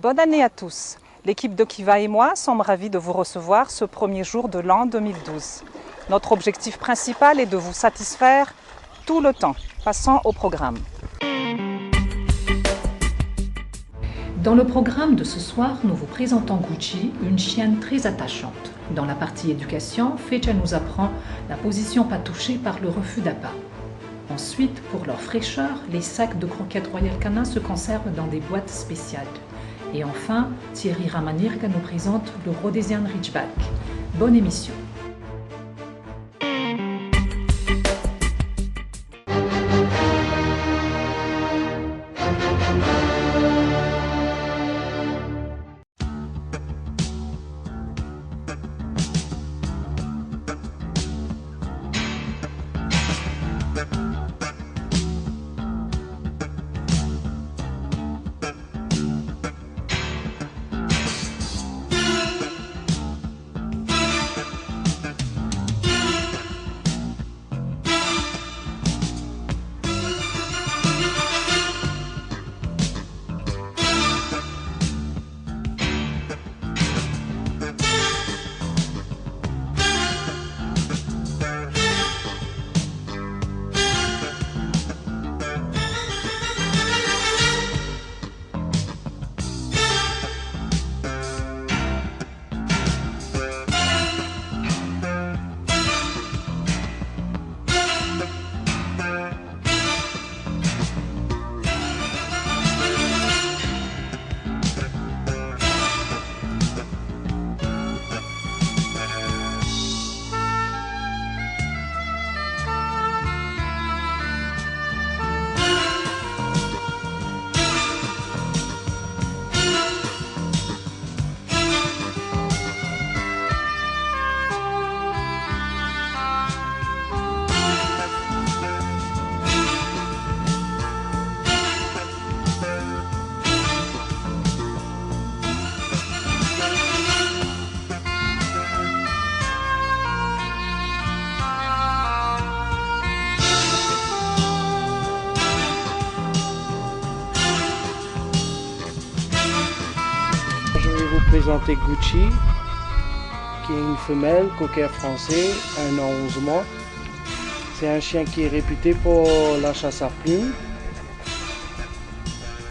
Bonne année à tous. L'équipe de Kiva et moi sommes ravis de vous recevoir ce premier jour de l'an 2012. Notre objectif principal est de vous satisfaire tout le temps. Passons au programme. Dans le programme de ce soir, nous vous présentons Gucci, une chienne très attachante. Dans la partie éducation, Fecha nous apprend la position pas touchée par le refus d'appât. Ensuite, pour leur fraîcheur, les sacs de croquettes Royal Canin se conservent dans des boîtes spéciales. Et enfin, Thierry Ramanirka nous présente le Rhodesian Ridgeback. Bonne émission. Présenter Gucci, qui est une femelle cocker français, 1 an 11 mois. C'est un chien qui est réputé pour la chasse à plumes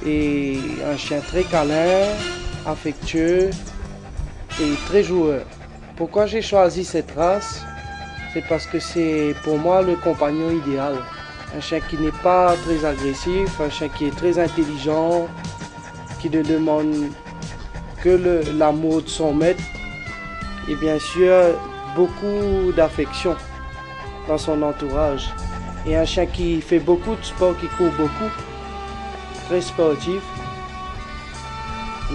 et un chien très câlin, affectueux et très joueur. Pourquoi j'ai choisi cette race? C'est parce que c'est pour moi le compagnon idéal. Un chien qui n'est pas très agressif, un chien qui est très intelligent, qui ne demande que l'amour de son maître et bien sûr beaucoup d'affection dans son entourage. Et un chien qui fait beaucoup de sport, qui court beaucoup, très sportif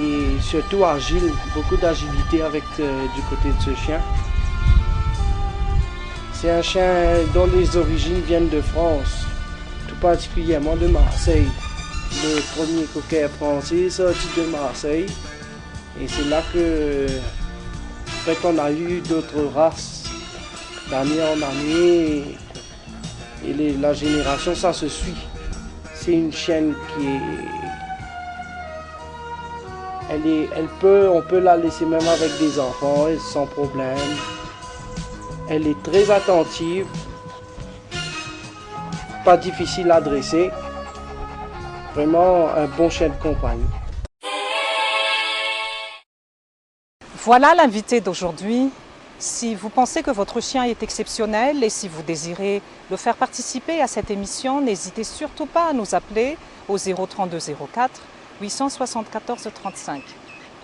et surtout agile, beaucoup d'agilité avec du côté de ce chien. C'est un chien dont les origines viennent de France, tout particulièrement de Marseille. Le premier cocker français sorti de Marseille. Et c'est là que, en fait, on a eu d'autres races d'année en année et la génération, ça se suit. C'est une chienne qui est, on peut la laisser même avec des enfants sans problème. Elle est très attentive, pas difficile à dresser, vraiment un bon chien de compagnie. Voilà l'invité d'aujourd'hui. Si vous pensez que votre chien est exceptionnel et si vous désirez le faire participer à cette émission, n'hésitez surtout pas à nous appeler au 032 04 874 35.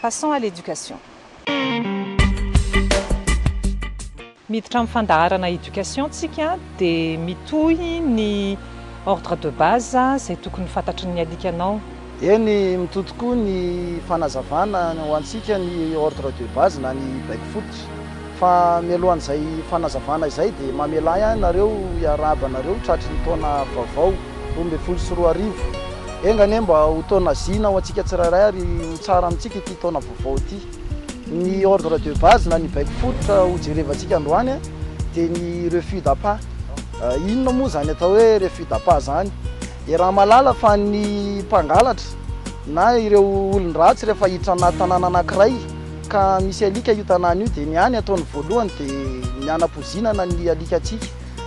Passons à l'éducation. Miditra mifandaharana éducation-tsika dia mitohy ny ordre de base izay tokony fantatry ny alikanao. Eny mitohy tokoa ny fanazavana ho antsika ny ordre de base na ny backfoot. Fa mialohan'izay fanazavana izay dia mamela ihany nareo iarabanareo tratry ny taona vaovao 2024. Engany mba ho taona zina ho antsika tsirairay ary tsara amintsika ity taona vaovao ity. Ny ordre de base na ny backfoot ho jerevantsika androany dia ny refus d'appât. Inona moa zany atao hoe refus d'appât zany? Dia raha malala fa ny mpangalatra na ireo olon-dratsy rehefa hiditra anaty tanàna anankiray ka misy alika io tanàna io dia ny any ataony voalohany dia ny anapozinana ny alikatsika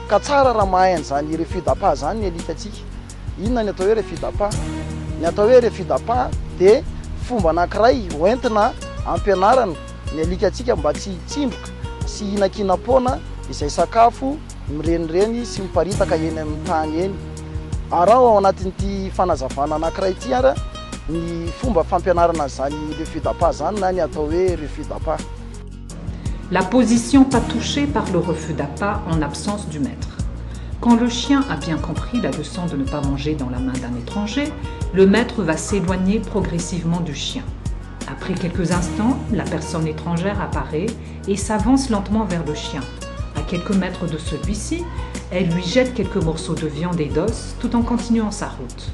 ka tsara raha mahay an'izany refus d'appât zany ny alikatsika. Inona ny atao hoe refus d'appât? Ny atao hoe refus d'appât dia fomba anankiray hoentina ampianarana ny alikatsika mba tsy hitsindroka sy hinan-kinam-poana izay sakafo mirenireny sy miparitaka eny amin'ny tany eny. Ary ao anatin'ity fanazavana anankiray ity ara ny fomba fampianarana zany refus d'appât zany na ny atao hoe refus d'appât. La position pas touchée par le refus d'appât en absence du maître. Quand le chien a bien compris la leçon de ne pas manger dans la main d'un étranger, le maître va s'éloigner progressivement du chien. Après quelques instants, la personne étrangère apparaît et s'avance lentement vers le chien. À quelques mètres de celui-ci, elle lui jette quelques morceaux de viande et d'os tout en continuant sa route.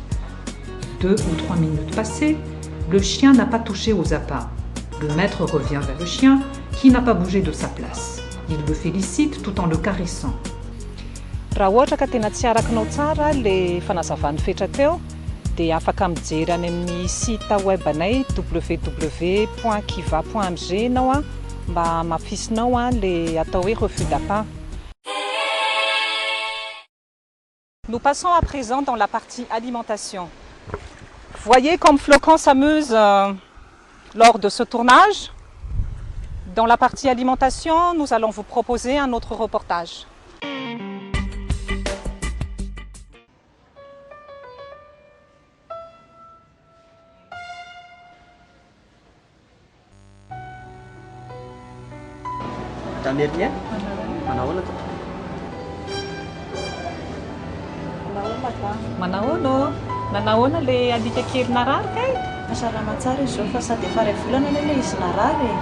2 ou 3 minutes passées, le chien n'a pas touché aux appâts. Le maître revient vers le chien qui n'a pas bougé de sa place. Il le félicite tout en le caressant. Raha ohatra ka tena tsy arakinao tsara le fanazavany fetra teo dia afaka mijery any amin'ny site web anay www.kiva.mg nao a mba mafisinao a le atao hoe refus d'appât. Nous passons à présent dans la partie alimentation. Voyez comme Flocon s'amuse lors de ce tournage. Dans la partie alimentation, nous allons vous proposer un autre reportage. Tamernia? Manahoana to? Manahoana? Nanahoana le alika kely narary kay? Salama tsara izy zao fa sady efa iray volana lay izy narary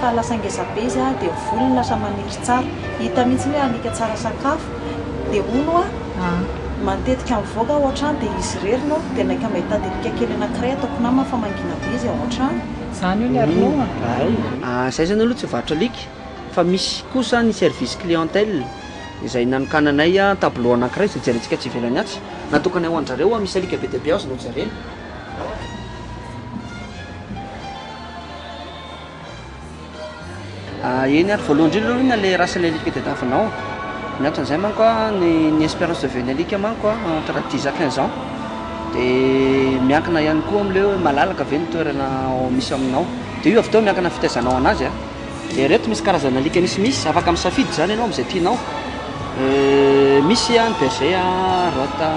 fa lasa ngeza be izy a dia volony lasa maniry tsara. Hita mihitsy hoe alika tsara sakafo dia hono a matetika mivoaka ao an-trano dia izy rerina dia naika mahitady alika kely anankiray ataoko nama fa mangina be izy ao an-trano. Zany io ny arinao Ay, zay zany aloha tsy varotra alika fa misy kosa ny service clientèle izay nanokananay a tableau anankiray izay jerentsika tsy ivelany atsy natokana ho anjareo misy alika be dia be ao sy no jareny. Eny ary voalohany indrindra aloha le race-ny alika tadiavinao. Ny antony izay manko ny espérance de vie ny alika manko entre 10 à 15 ans dia miankina ihany koa am'le hoe malalaka ve ny toerana misy aminao dia io avy teo miankina fitaizanao anazy a. Dia reto misy karazana alika misy afaka misafidy zany ianao am'izay tianao. Misy ny berger rota.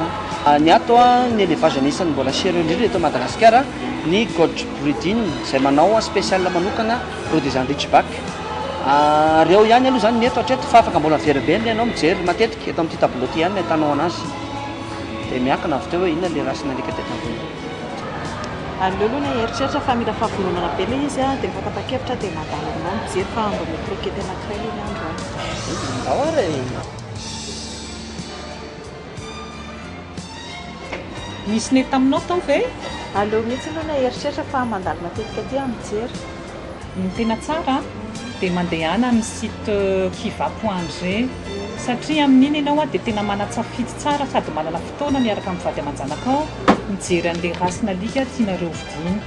Ny ato ny élevage anisany mbola sérieux indrindra eto Madagasikara ny Gold breeding izay manao spécial manokana Rhode Island Ridgeback. Reo ihany aloha zany ny eto hatreto fa afaka mbola very be ny ianao mijery matetika eto amin'ity tableau ty ihany ny ahitanao anazy. Dia miankina avy teo hoe inona le race-ny alika tadiavinao. Aleo aloha na eritreritra fa mila fahavononana be ilay izy a dia mifakapakevitra dia nadalanao mijery fa mba mety krokety anankiray ilay ny andro a. Misy nety taminao tao ve? Aleo mihitsy aloha na eritreritra fa mandalo matetika aty a mijery. Ny tena tsara dia mandehana amin'ny site kiva.mg satria amin'iny ianao a dia tena manatsafidy tsara sady manana fotoana miaraka amin'ny vady aman-janakao mijery an'ilay race-ny alika tianareo vidiana.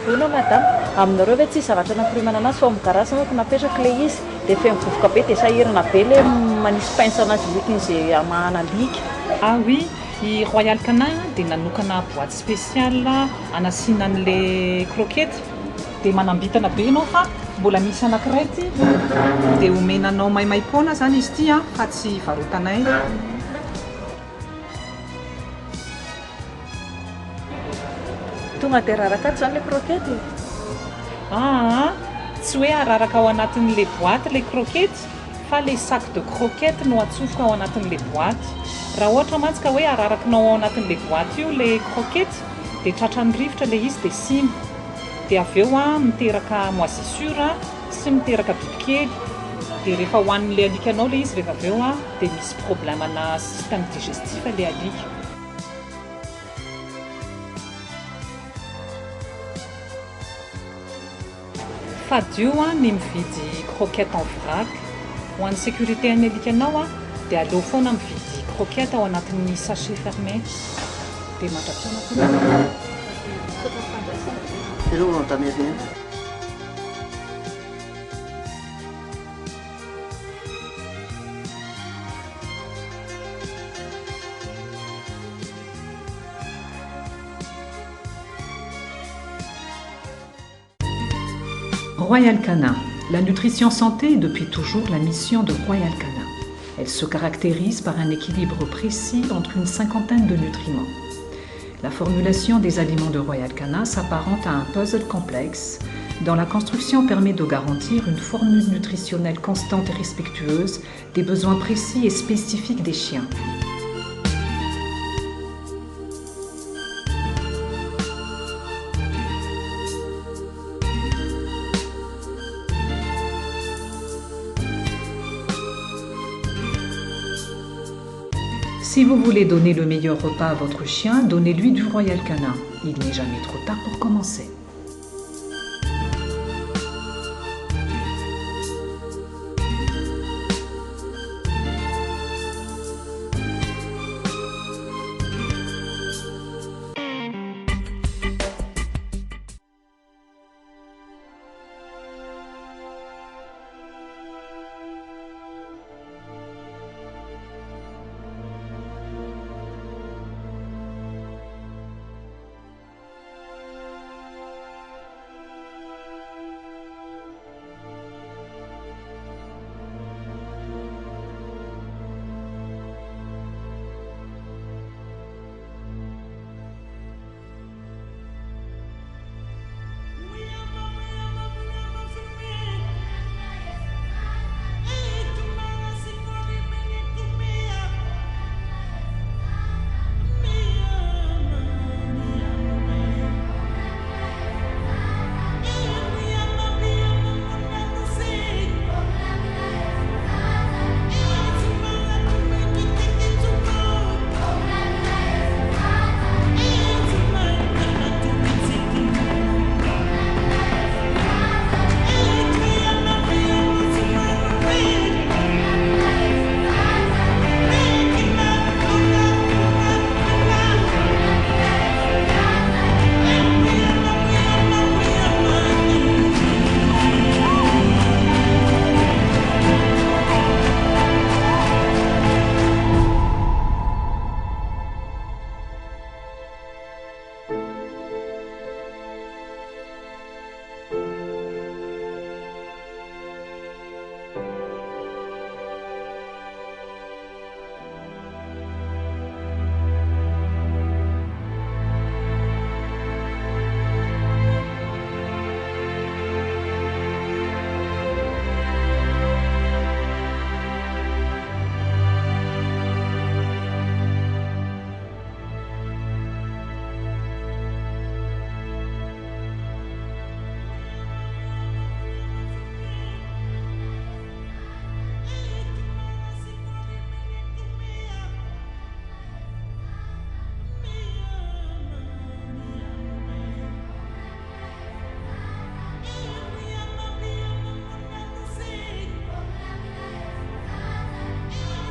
Hono madame, aminareo ve tsy zavatra nampirimana anazy fa migarasy manko napetraka ilay izy dia efa mivovoka be dia sahirana be ilay manisy pince anazy lokin'izay amahana alika. Ah oui, i Royal Canin dia nanokana boîte spéciale anasiana an'ilay croquette dia manambitana be ianao fa mbola misy anankiray ity dia omenanao maimaim-poana zany izy ity fa tsy varotanay. Tonga dia raraka ato zany ilay croquette. Tsy hoe araraka ao anatin'ilay boîte ilay croquette fa ilay sac de croquette no atsofoka ao anatin'ilay boîte. Raha ohatra mantsy ka hoe ararakinao ao anatin'ilay boîte io ilay croquette dia tratran'ny rivotra ilay izy dia simba. Dia avy eo miteraka moisissure sy miteraka bibikely. Dia rehefa hohanin'ilay alikanao ilay izy rehefa avy eo dia misy problème ana système digestif ilay alika. Fadio ny mividy croquette en vrac. Ho an'ny sécurité an'ny alikanao dia aleo foana mividy croquette ao anatin'ny sachet fermé. dia mahatratrana Ireo tamevena. Royal Canin. La nutrition santé est depuis toujours la mission de Royal Canin. Elle se caractérise par un équilibre précis entre une cinquantaine de nutriments. La formulation des aliments de Royal Canin s'apparente à un puzzle complexe dont la construction permet de garantir une formule nutritionnelle constante et respectueuse des besoins précis et spécifiques des chiens. Si vous voulez donner le meilleur repas à votre chien, donnez-lui du Royal Canin. Il n'est jamais trop tard pour commencer.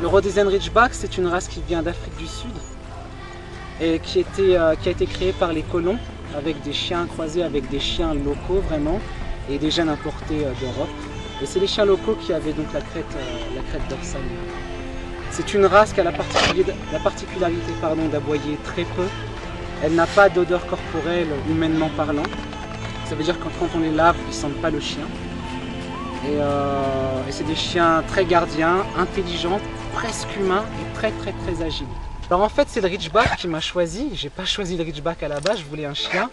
Le Rhodesian Ridgeback, c'est une race qui vient d'Afrique du Sud et qui a été créée par les colons avec des chiens croisés avec des chiens locaux vraiment et des gènes importés d'Europe. Et c'est les chiens locaux qui avaient donc la crête dorsale. C'est une race qui a la particularité d'aboyer très peu. Elle n'a pas d'odeur corporelle humainement parlant. Ça veut dire que quand on les lave, ils ne sentent pas le chien. Et c'est des chiens très gardiens, intelligents, presque humains et très agiles. Alors en fait c'est le Ridgeback qui m'a choisi, j'ai pas choisi le Ridgeback à la base, je voulais un chien.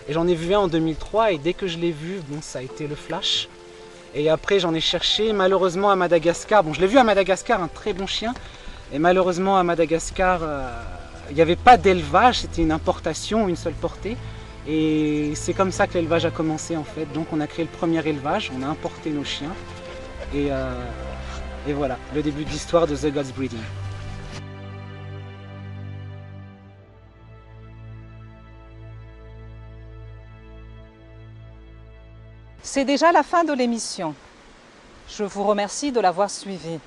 Et j'en ai vu un en 2003 et dès que je l'ai vu, bon, ça a été le flash. Et après j'en ai cherché malheureusement à Madagascar. Bon, je l'ai vu à Madagascar, un très bon chien. Et malheureusement à Madagascar, il n'y avait pas d'élevage, c'était une importation, une seule portée. Et c'est comme ça que l'élevage a commencé en fait. Donc on a créé le premier élevage, on a importé nos chiens. Et voilà, le début de l'histoire de The Gods Breeding. C'est déjà la fin de l'émission. Je vous remercie de l'avoir suivi.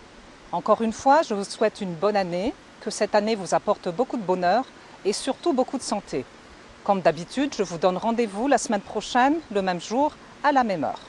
Encore une fois, je vous souhaite une bonne année, que cette année vous apporte beaucoup de bonheur et surtout beaucoup de santé. Comme d'habitude, je vous donne rendez-vous la semaine prochaine, le même jour, à la même heure.